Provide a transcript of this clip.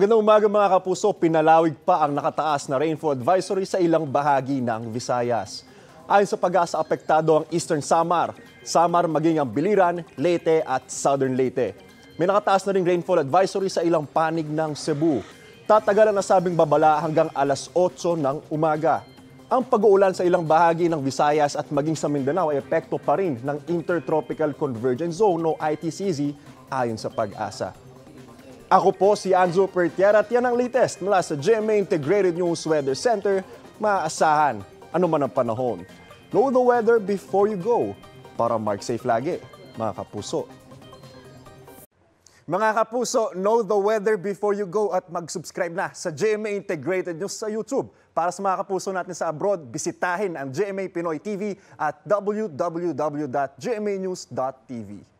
Magandang umaga mga kapuso, pinalawig pa ang nakataas na rainfall advisory sa ilang bahagi ng Visayas. Ayon sa Pag-asa, apektado ang Eastern Samar, maging ang Biliran, Leyte at Southern Leyte. May nakataas na ring rainfall advisory sa ilang panig ng Cebu. Tatagal ang nasabing babala hanggang alas 8 ng umaga. Ang pag-uulan sa ilang bahagi ng Visayas at maging sa Mindanao ay epekto pa rin ng Intertropical Convergence Zone o ITCZ ayon sa Pag-asa. Ako po si Anzo Pertiera at yan ang latest mula sa GMA Integrated News Weather Center. Maaasahan, ano man ang panahon. Know the weather before you go para mark safe lagi, mga kapuso. Mga kapuso, know the weather before you go at mag-subscribe na sa GMA Integrated News sa YouTube. Para sa mga kapuso natin sa abroad, bisitahin ang GMA Pinoy TV at www.gmanews.tv.